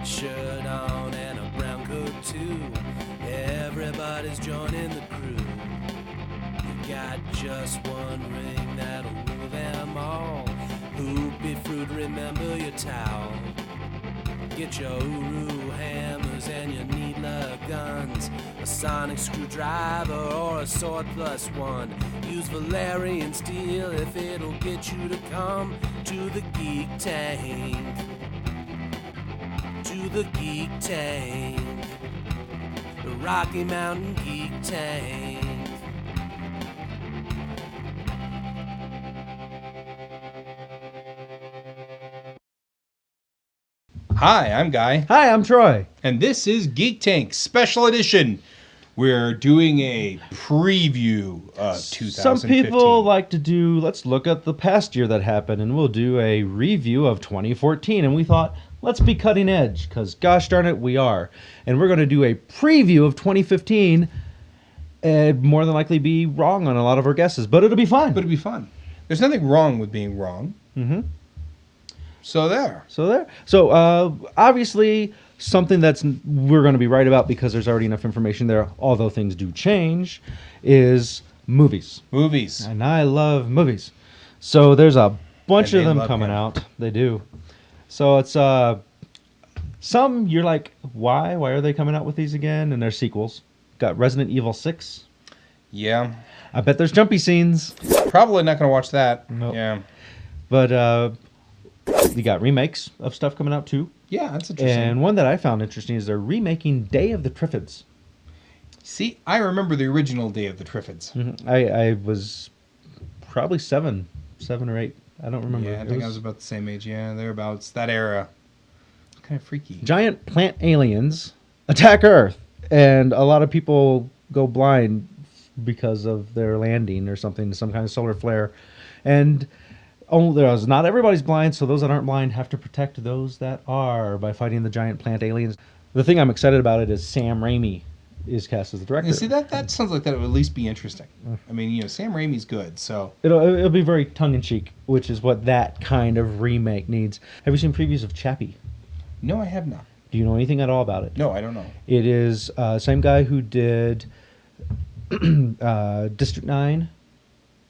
white shirt on and a brown coat too. Everybody's joining the crew. You got just one ring that'll rule them all. Hoopy fruit, remember your towel. Get your uru hammers and your needler guns, a sonic screwdriver or a sword plus one. Use Valerian steel if it'll get you to come to the Geek Tank. To the Geek Tank. The Rocky Mountain Geek Tank. Hi, I'm Guy. Hi, I'm Troy. And this is Geek Tank Special Edition. We're doing a preview of 2015. Some people like to do, let's look at the past year that happened, and we'll do a review of 2014. And we thought, let's be cutting edge, because gosh darn it, we are. And we're going to do a preview of 2015, and more than likely be wrong on a lot of our guesses, but it'll be fun. But it'll be fun. There's nothing wrong with being wrong. Mm-hmm. So there. So obviously, something we're going to be right about because there's already enough information there, although things do change, is movies. Movies. And I love movies. So there's a bunch of them coming him. out. They do. So it's some you're like, why? Why are they coming out with these again? And they're sequels. Got Resident Evil 6. Yeah. I bet there's jumpy scenes. Probably not going to watch that. Nope. Yeah. But you got remakes of stuff coming out too. Yeah, that's interesting. And one that I found interesting is they're remaking Day of the Triffids. See, I remember the original Day of the Triffids. Mm-hmm. I was probably seven or eight. I don't remember. Yeah, I think I was about the same age. Yeah, thereabouts. That era. Kind of freaky. Giant plant aliens attack Earth, and a lot of people go blind because of their landing or something, some kind of solar flare. And not everybody's blind, so those that aren't blind have to protect those that are by fighting the giant plant aliens. The thing I'm excited about it is Sam Raimi is cast as the director. You see, that sounds like that would at least be interesting. I mean, Sam Raimi's good, so... It'll be very tongue-in-cheek, which is what that kind of remake needs. Have you seen previews of Chappie? No, I have not. Do you know anything at all about it? No, I don't know. It is same guy who did District 9.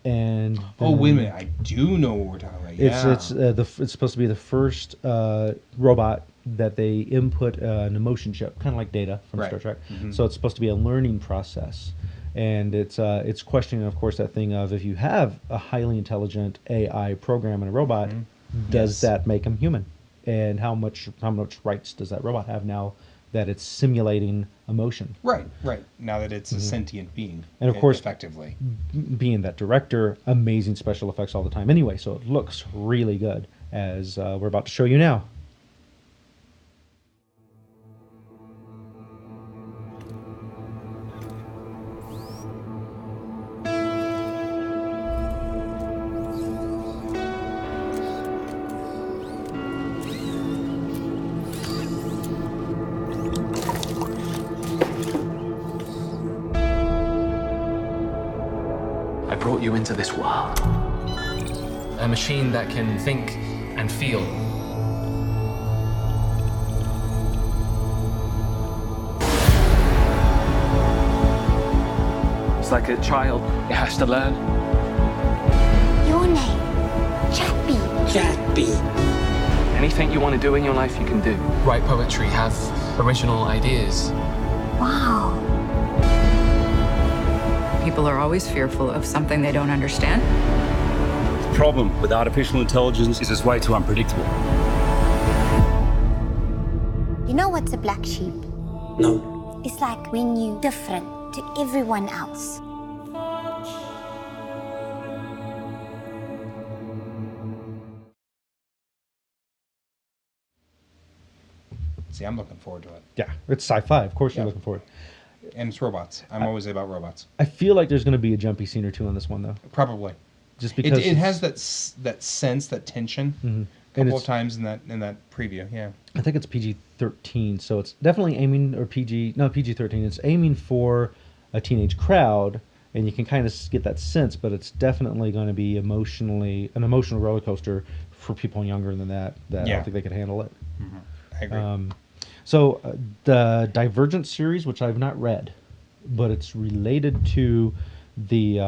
And wait a minute! I do know what we're talking about. Yeah. It's supposed to be the first robot that they input an emotion chip, kind of like Data from Star Trek. Mm-hmm. So it's supposed to be a learning process, and it's questioning, of course, that thing of if you have a highly intelligent AI program in a robot, does that make them human, and how much rights does that robot have now that it's simulating emotion? Right. Now that it's a sentient being, and of course, effectively, being that director, amazing special effects all the time. Anyway, so it looks really good, as we're about to show you now. I brought you into this world. A machine that can think and feel. It's like a child. It has to learn. Your name, Chappie. Anything you want to do in your life, you can do. Write poetry, have original ideas. Wow. People are always fearful of something they don't understand. The problem with artificial intelligence is it's way too unpredictable. You know what's a black sheep? No. It's like when you're different to everyone else. See, I'm looking forward to it. Yeah, it's sci-fi. Of course, you're looking forward. And it's robots. I'm always about robots. I feel like there's going to be a jumpy scene or two on this one, though. Probably. Just because it has that sense, that tension, a couple of times in that preview. Yeah. I think it's PG-13, so it's definitely aiming PG-13. It's aiming for a teenage crowd, and you can kind of get that sense, but it's definitely going to be an emotional roller coaster for people younger than that. I don't think they could handle it. Mm-hmm. I agree. So the Divergent series, which I've not read, but it's related to the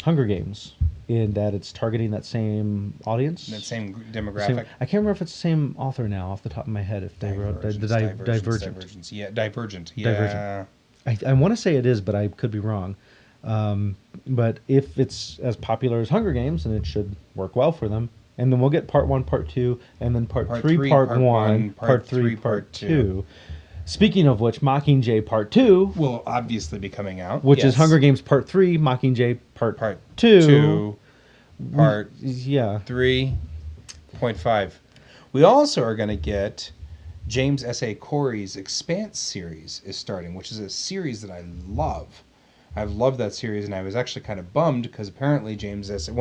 Hunger Games in that it's targeting that same audience. That same demographic. I can't remember if it's the same author now off the top of my head. If they wrote Divergent. Divergence. Yeah, Divergent. Yeah. Divergent. I want to say it is, but I could be wrong. But if it's as popular as Hunger Games, then it should work well for them. And then we'll get part 1, part 2, and then part 3, part 1, part 3, part 2. Speaking of which, Mockingjay Part 2 will obviously be coming out. Which is Hunger Games Part 3, Mockingjay Part 2. Part 3.5. We also are going to get James S.A. Corey's Expanse series is starting, which is a series that I love. I've loved that series, and I was actually kind of bummed because apparently James S.A.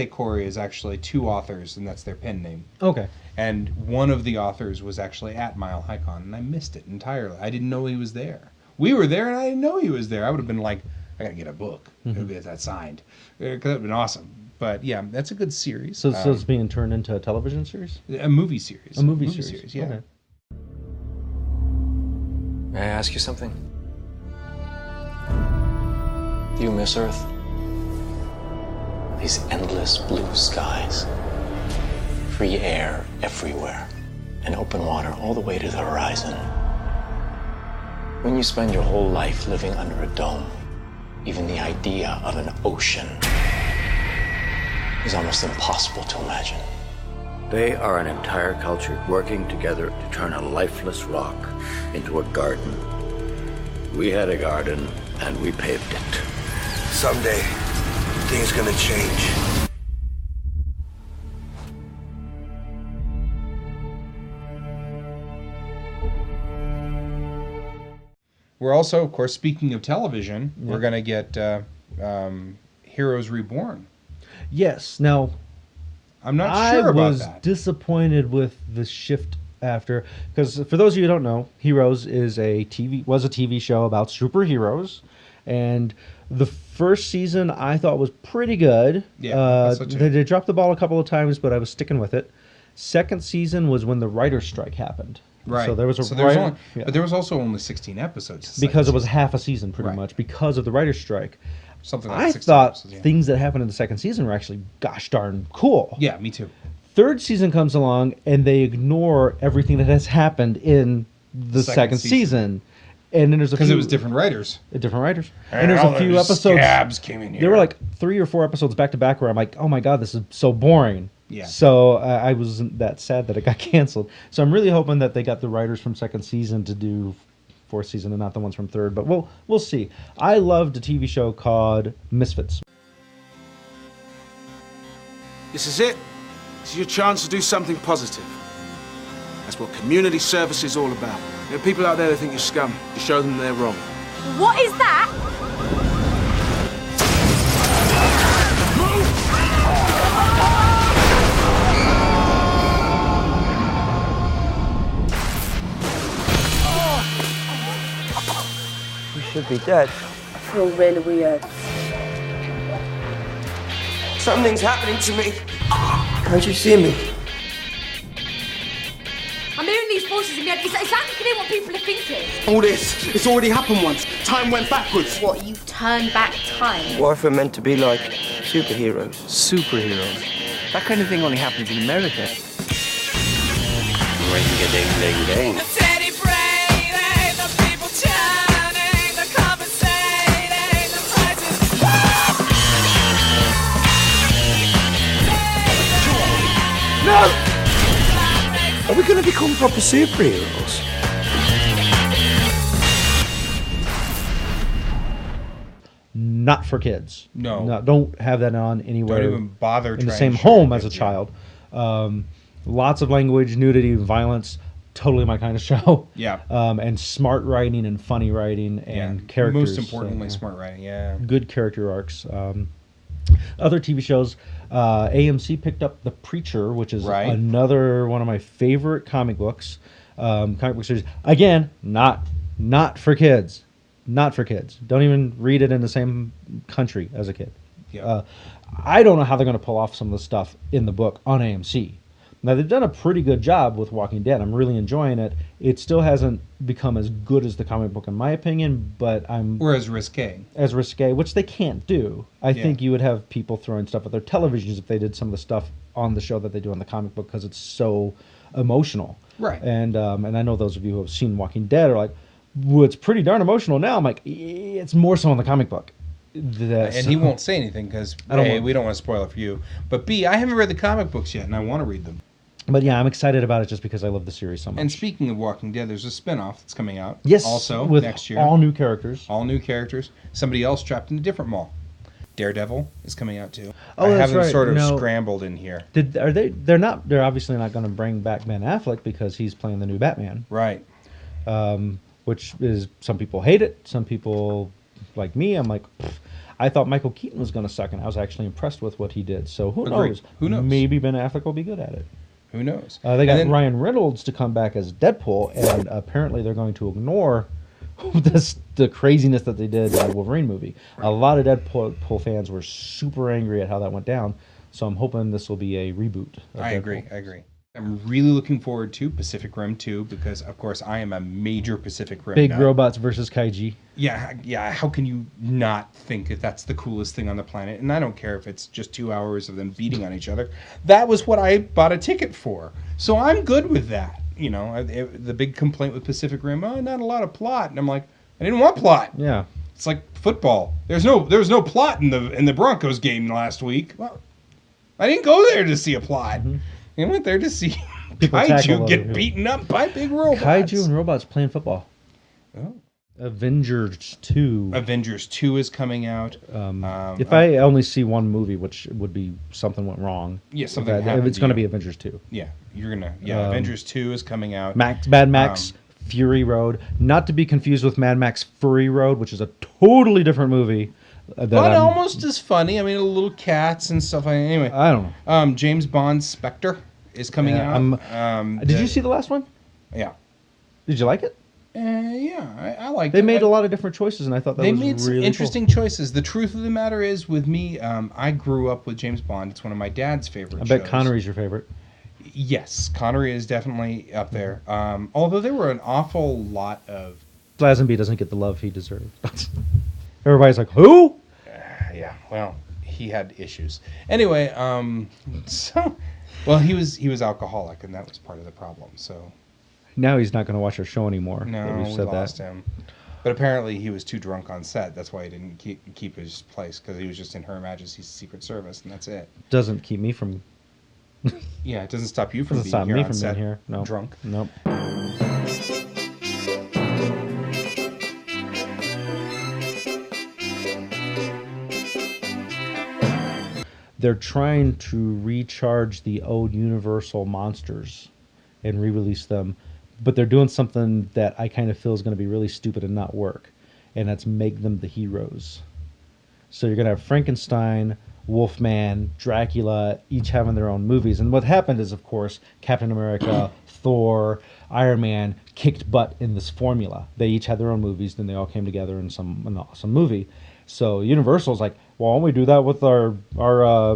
Corey is actually 2 authors, and that's their pen name. Okay. And one of the authors was actually at Mile High Con, and I missed it entirely. I didn't know he was there. We were there, and I didn't know he was there. I would have been like, I got to get a book. Get that signed. Because that would have been awesome. But yeah, that's a good series. So it's being turned into a television series? A movie series. A movie series, yeah. Okay. May I ask you something? Do you miss Earth? These endless blue skies, free air everywhere, and open water all the way to the horizon. When you spend your whole life living under a dome, even the idea of an ocean is almost impossible to imagine. They are an entire culture working together to turn a lifeless rock into a garden. We had a garden, and we paved it. Someday, things gonna change. We're also, of course, speaking of television, we're going to get Heroes Reborn. Yes. Now, I'm not sure about that. I was disappointed with the shift after, because for those of you who don't know, Heroes was a TV show about superheroes, and the first season I thought was pretty good. Yeah, so they dropped the ball a couple of times, but I was sticking with it. Second season was when the writer's strike happened. Right. So there was but there was also only 16 episodes. Because it was half a season, pretty much, because of the writer's strike. Something like I 16 thought episodes, things that happened in the second season were actually gosh darn cool. Yeah, me too. Third season comes along, and they ignore everything that has happened in the second season. And then there's because it was different writers. And there's a few episodes. Scabs came in here. There were like 3 or 4 episodes back to back where I'm like, oh my god, this is so boring. Yeah. So I wasn't that sad that it got canceled. So I'm really hoping that they got the writers from second season to do fourth season and not the ones from third. But we'll see. I loved a TV show called Misfits. This is it. This is your chance to do something positive. That's what community service is all about. There are people out there that think you're scum. You show them they're wrong. What is that? You should be dead. I feel really weird. Something's happening to me. Can't you see me? I'm hearing these voices in my head. It's like you can hear what people are thinking. All this, it's already happened once. Time went backwards. What, you turn back time? What if we're meant to be like superheroes? Superheroes? That kind of thing only happens in America. Ring-a-ding-ding-ding. No! Are we going to become proper superheroes? Not for kids. No. Don't have that on anywhere. Don't even bother in the trying same to show home your as a kids, child. Lots of language, nudity, violence. Totally my kind of show. Yeah. And smart writing and funny writing and characters. Most importantly, smart writing. Yeah. Good character arcs. Other TV shows, AMC picked up The Preacher, which is another one of my favorite comic books. Comic book series. Again, not for kids. Not for kids. Don't even read it in the same country as a kid. Yeah. I don't know how they're going to pull off some of the stuff in the book on AMC. Now they've done a pretty good job with Walking Dead. I'm really enjoying it. It still hasn't become as good as the comic book, in my opinion, but Or as risque. As risque, which they can't do. I think you would have people throwing stuff at their televisions if they did some of the stuff on the show that they do on the comic book because it's so emotional. Right. And I know those of you who have seen Walking Dead are like, well, it's pretty darn emotional now. I'm like, it's more so in the comic book. And he won't say anything because we don't want to spoil it for you. But B, I haven't read the comic books yet, and I want to read them. But yeah, I'm excited about it just because I love the series so much. And speaking of Walking Dead, there's a spin-off that's coming out. Yes, also with next year. all new characters. All new characters. Somebody else trapped in a different mall. Daredevil is coming out too. Oh, I that's have them right. sort of No. scrambled in here. They're obviously not going to bring back Ben Affleck because he's playing the new Batman. Right. Which is, some people hate it. Some people, like me, I'm like, pfft. I thought Michael Keaton was going to suck, and I was actually impressed with what he did. So who Agreed. knows? Who knows? Maybe Ben Affleck will be good at it. Who knows? They got Ryan Reynolds to come back as Deadpool, and apparently they're going to ignore the craziness that they did in the Wolverine movie. Right. A lot of Deadpool fans were super angry at how that went down, so I'm hoping this will be a reboot. I agree. I'm really looking forward to Pacific Rim 2 because, of course, I am a major Pacific Rim Big nut. robots versus kaiji. Yeah. How can you not think that that's the coolest thing on the planet? And I don't care if it's just 2 hours of them beating on each other. That was what I bought a ticket for. So I'm good with that. You know, the big complaint with Pacific Rim, not a lot of plot. And I'm like, I didn't want plot. Yeah. It's like football. There was no plot in the Broncos game last week. Well, I didn't go there to see a plot. Mm-hmm. I went there to see kaiju get beaten up by big robots. Kaiju and robots playing football. Oh. Avengers 2. Avengers 2 is coming out. If I only see one movie, which would be something went wrong. Yeah, something happened. It's going to be Avengers 2. Yeah, Avengers 2 is coming out. Mad Max Fury Road. Not to be confused with Mad Max Fury Road, which is a totally different movie. But almost as funny. I mean, little cats and stuff. Anyway, I don't know. James Bond Spectre is coming out. Did you see the last one? Yeah. Did you like it? Yeah, I liked it. They made a lot of different choices, and I thought that was really They made some interesting choices. The truth of the matter is, with me, I grew up with James Bond. It's one of my dad's favorite shows. I bet Connery's your favorite. Yes, Connery is definitely up there. Although there were an awful lot of... Lazenby doesn't get the love he deserved. Everybody's like, who? Yeah, well, he had issues. Anyway, he was alcoholic, and that was part of the problem. So now he's not going to watch our show anymore. No, we lost him. But apparently he was too drunk on set. That's why he didn't keep his place, because he was just in Her Majesty's Secret Service, and that's it. Doesn't keep me from... Yeah, it doesn't stop you from doesn't being stop here me on from set being here. No. Drunk. Nope. They're trying to recharge the old Universal monsters and re-release them, but they're doing something that I kind of feel is going to be really stupid and not work, and that's make them the heroes. So you're going to have Frankenstein, Wolfman, Dracula, each having their own movies. And what happened is, of course, Captain America, Thor, Iron Man kicked butt in this formula. They each had their own movies, then they all came together in an awesome movie. So Universal's like, well, why don't we do that with our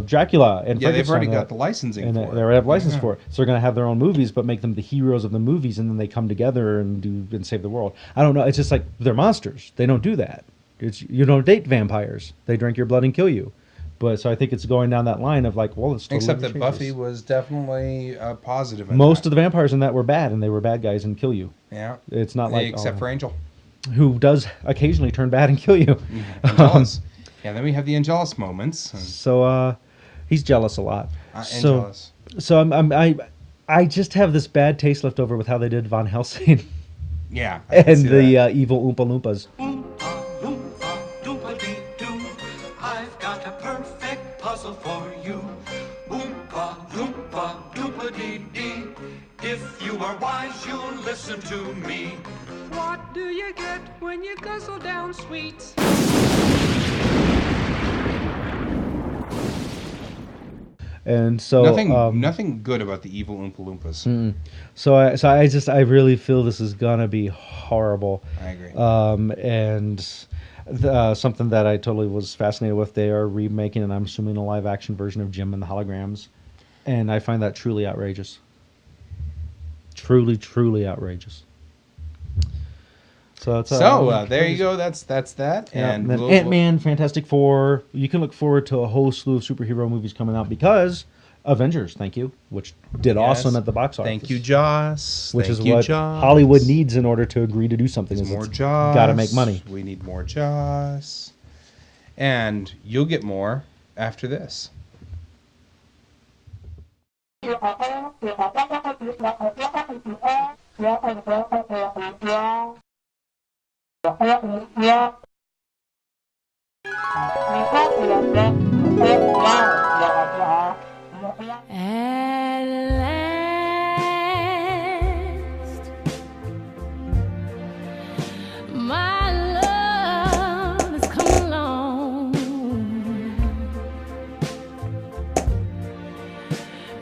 Dracula and yeah, they've already Frankenstein, got the licensing for it. They already have license for it. So they're going to have their own movies, but make them the heroes of the movies, and then they come together and save the world. I don't know. It's just like they're monsters. They don't do that. You don't date vampires. They drink your blood and kill you. But so I think it's going down that line of like, well, let's totally except that Buffy was definitely positive. Most of the vampires in that were bad, and they were bad guys and kill you. Yeah, it's not like except for Angel, who does occasionally turn bad and kill you. Angelus. Yeah, then we have the Angelus moments. So he's jealous a lot. Angelus. So I just have this bad taste left over with how they did Van Helsing. Yeah, and the evil Oompa Loompas. I've got a perfect puzzle for you. Oompa Loompa Doompa-dee-dee. If you are wise, you'll listen to me. What do you get when you guzzle down sweets? And so nothing good about the evil Oompa Loompas. Mm-mm. So I really feel this is gonna be horrible. I agree. And something that I totally was fascinated with, they are remaking, and I'm assuming a live action version of Jim and the Holograms. And I find that truly outrageous. Truly, truly outrageous. So it's there you go. That's that. Yeah, And then Ant-Man, Fantastic Four. You can look forward to a whole slew of superhero movies coming out because Avengers, thank you, which did awesome at the box office. Thank you, Joss. Which Thank is you, what Joss. Hollywood needs in order to agree to do something. More Joss. Got to make money. We need more Joss. And you'll get more after this. At last, my love has come along.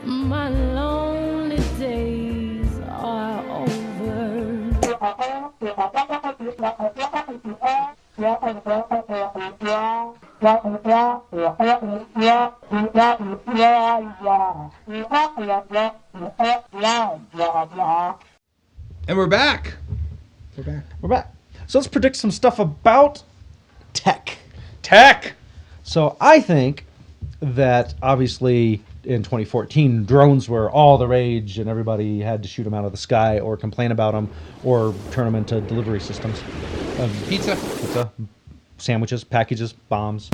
My lonely days are over. And we're back. We're back. So let's predict some stuff about tech. Tech! So I think that obviously in 2014, drones were all the rage and everybody had to shoot them out of the sky or complain about them or turn them into delivery systems. Pizza, sandwiches, packages, bombs.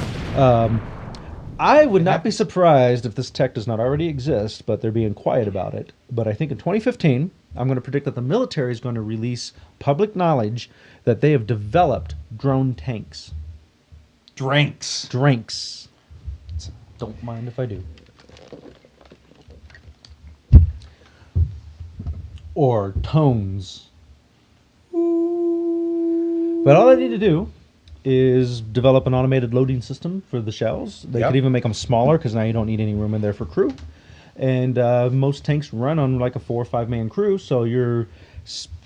I would not be surprised if this tech does not already exist, but they're being quiet about it. But I think in 2015, I'm going to predict that the military is going to release public knowledge that they have developed drone tanks. Drinks. Don't mind if I do. Or tones. But all I need to do is develop an automated loading system for the shells. They could even make them smaller because now you don't need any room in there for crew. And most tanks run on like a 4 or 5 man crew, so you're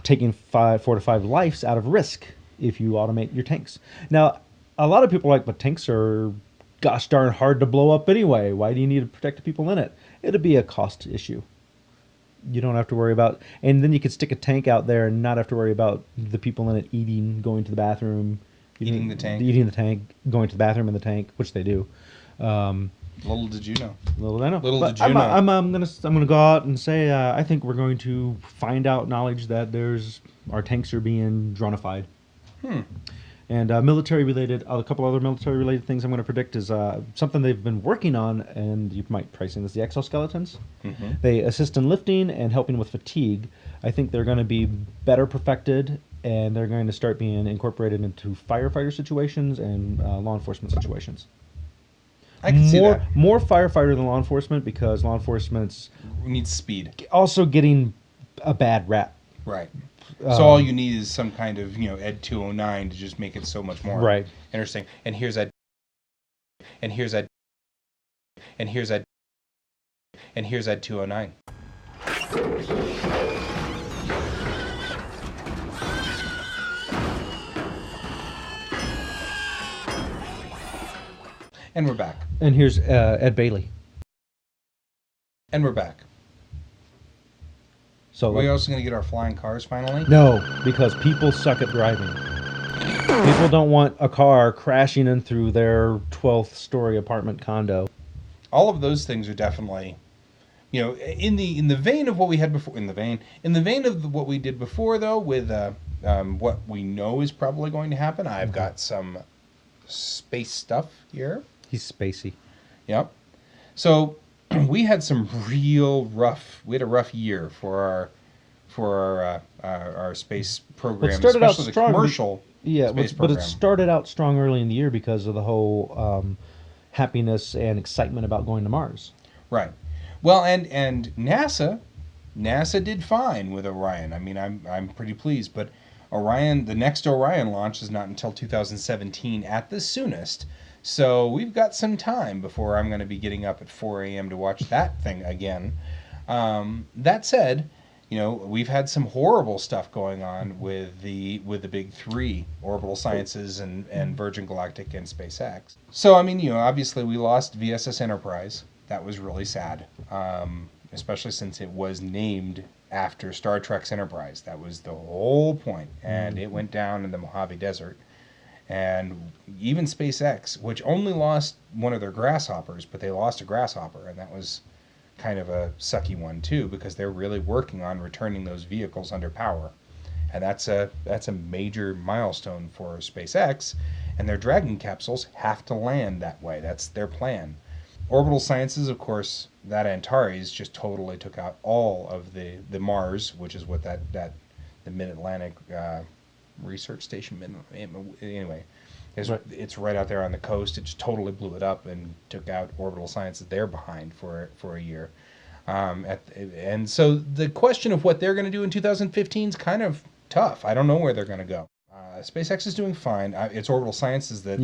taking 4 to 5 lives out of risk if you automate your tanks. Now, a lot of people are like, but tanks are gosh darn hard to blow up anyway. Why do you need to protect the people in it? It'd be a cost issue. You don't have to worry about, and then you could stick a tank out there and not have to worry about the people in it eating, going to the bathroom, eating the tank, going to the bathroom in the tank, which they do. Little did you know. Little did I know. Did you know. I'm gonna go out and say I think we're going to find out knowledge that our tanks are being dronified. And military-related, a couple other military-related things I'm going to predict is something they've been working on, and you might price in this, the exoskeletons. They assist in lifting and helping with fatigue. I think they're going to be better perfected, and they're going to start being incorporated into firefighter situations and law enforcement situations. I can see that. More firefighter than law enforcement because law enforcement's needs speed. Also getting a bad rap. Right. So all you need is some kind of, Ed 209 to just make it so much more interesting. And here's Ed. And here's Ed. And here's Ed. And here's Ed 209. And we're back. And here's Ed Bailey. And we're back. So are we also going to get our flying cars finally? No, because people suck at driving. People don't want a car crashing in through their 12th story apartment condo. All of those things are definitely, in the vein of what we had before. In the vein of what we did before, though, with what we know is probably going to happen. I've got some space stuff here. He's spacey. Yep. So we had some real rough. We had a rough year for our space program, especially the commercial space program. But it started out strong early in the year because of the whole happiness and excitement about going to Mars. Right. Well, and NASA did fine with Orion. I mean, I'm pretty pleased, but Orion, the next Orion launch is not until 2017 at the soonest. So we've got some time before I'm going to be getting up at 4 a.m. to watch that thing again. That said, we've had some horrible stuff going on with the big three, Orbital Sciences and Virgin Galactic and SpaceX. So, I mean, obviously we lost VSS Enterprise. That was really sad, especially since it was named after Star Trek's Enterprise. That was the whole point, and it went down in the Mojave Desert. And even SpaceX, which only lost one of their grasshoppers, but they lost a grasshopper, and that was kind of a sucky one too, because they're really working on returning those vehicles under power. And that's a major milestone for SpaceX, and their Dragon capsules have to land that way. That's their plan. Orbital Sciences, of course, that Antares just totally took out all of the Mars, which is what the Mid-Atlantic research station, anyway, it's right out there on the coast. It just totally blew it up and took out Orbital Sciences. They're behind for a year. And so the question of what they're going to do in 2015 is kind of tough. I don't know where they're going to go. SpaceX is doing fine. It's Orbital Sciences that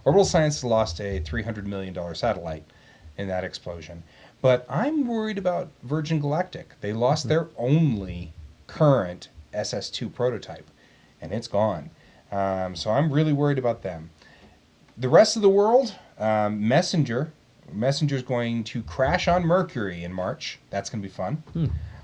Orbital Sciences lost a $300 million satellite in that explosion. But I'm worried about Virgin Galactic. They lost their only current SS2 prototype, and it's gone. So I'm really worried about them. The rest of the world, Messenger's going to crash on Mercury in March. That's going to be fun.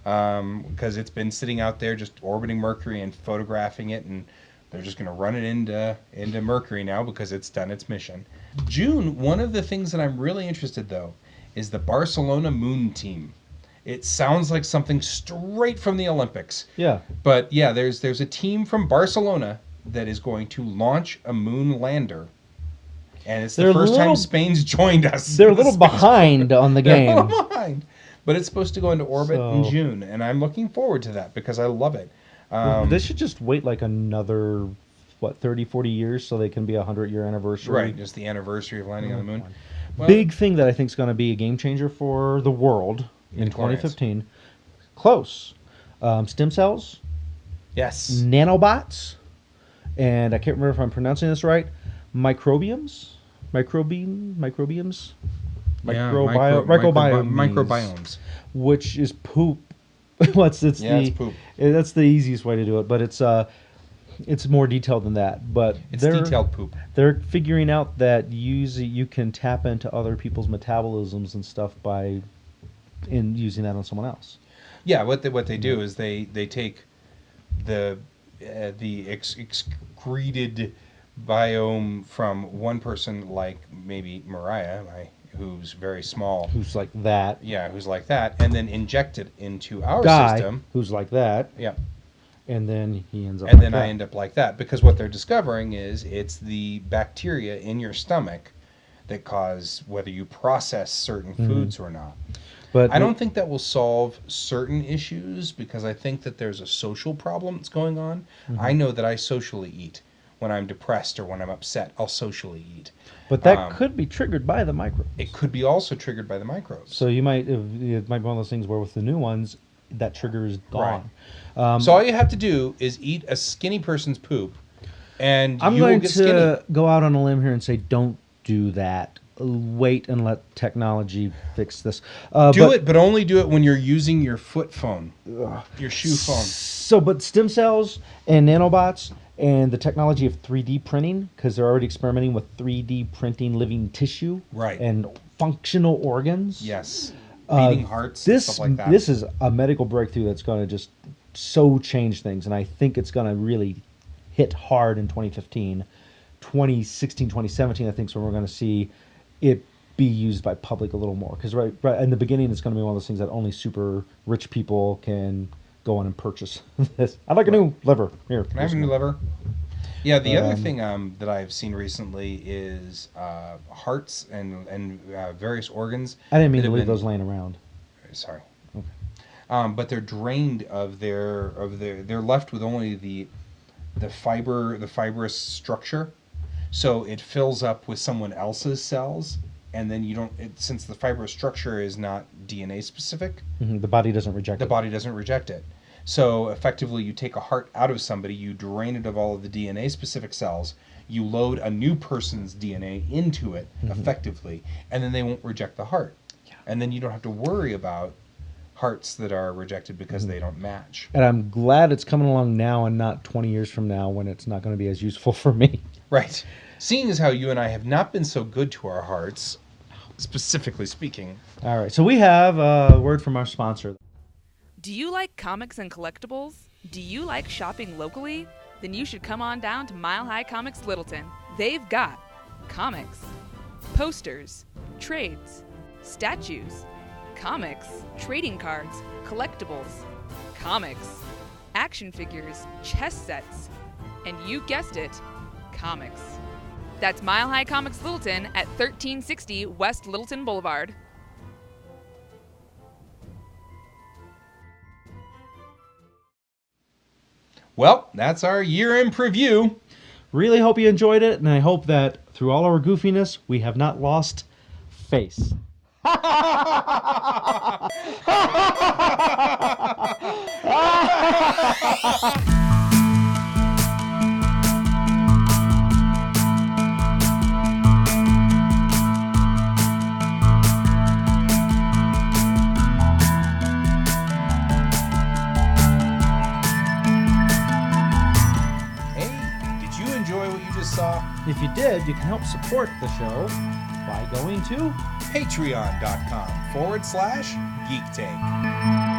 Because it's been sitting out there just orbiting Mercury and photographing it, and they're just going to run it into Mercury now because it's done its mission. June, one of the things that I'm really interested, though, is the Barcelona Moon Team. It sounds like something straight from the Olympics. Yeah. But yeah, there's a team from Barcelona that is going to launch a moon lander. And it's the first time Spain's joined us. They're a little behind on the game. They're a little behind. But it's supposed to go into orbit in June, and I'm looking forward to that because I love it. They should just wait like another, 30, 40 years so they can be a 100-year anniversary. Right, just the anniversary of landing on the moon. Well, big thing that I think is going to be a game changer for the world in 2015. Close. Stem cells. Yes. Nanobots. And I can't remember if I'm pronouncing this right. Microbiums. Microbiomes, which is poop. It's poop. That's the easiest way to do it, but it's more detailed than that. But it's detailed poop. They're figuring out that you can tap into other people's metabolisms and stuff by using that on someone else. Yeah, what they do is they take the excreted biome from one person, like maybe Mariah, who's very small, who's like that, who's like that, and then inject it into our system, who's like that, and then he ends up like that. I end up like that, because what they're discovering is it's the bacteria in your stomach that cause whether you process certain foods or not. But I don't think that will solve certain issues, because I think that there's a social problem that's going on. I know that I socially eat. When I'm depressed or when I'm upset, I'll socially eat. But that could be triggered by the microbes. It could be also triggered by the microbes. So it might be one of those things where with the new ones, that trigger is gone. Right. So all you have to do is eat a skinny person's poop, and I'm you will going get to skinny. go out on a limb here and say, don't do that. Wait and let technology fix this. Do it, but only do it when you're using your foot phone, your shoe phone. So, but stem cells and nanobots and the technology of 3D printing, because they're already experimenting with 3D printing living tissue and functional organs. Yes, beating hearts and stuff like that. This is a medical breakthrough that's going to just so change things, and I think it's going to really hit hard in 2015. 2016, 2017, I think is when we're going to see it be used by public a little more. Because right in the beginning, it's going to be one of those things that only super rich people can go on and purchase this. I'd like a new liver. Here. Can I have a new liver? Yeah, the other thing that I've seen recently is hearts and various organs. I didn't mean to leave those laying around. Sorry. Okay. But they're drained of their they're left with only the fibrous structure. So it fills up with someone else's cells, and then you don't. Since the fibrous structure is not DNA specific, the body doesn't reject it. The body doesn't reject it. So effectively, you take a heart out of somebody, you drain it of all of the DNA specific cells, you load a new person's DNA into it effectively, and then they won't reject the heart. Yeah. And then you don't have to worry about hearts that are rejected because they don't match. And I'm glad it's coming along now and not 20 years from now when it's not going to be as useful for me. Right. Seeing as how you and I have not been so good to our hearts, specifically speaking. All right, so we have a word from our sponsor. Do you like comics and collectibles? Do you like shopping locally? Then you should come on down to Mile High Comics Littleton. They've got comics, posters, trades, statues, comics, trading cards, collectibles, comics, action figures, chess sets, and you guessed it, comics. That's Mile High Comics Littleton at 1360 West Littleton Boulevard. Well, that's our year in preview. Really hope you enjoyed it, and I hope that through all our goofiness, we have not lost face. Saw. If you did, you can help support the show by going to patreon.com/geektake.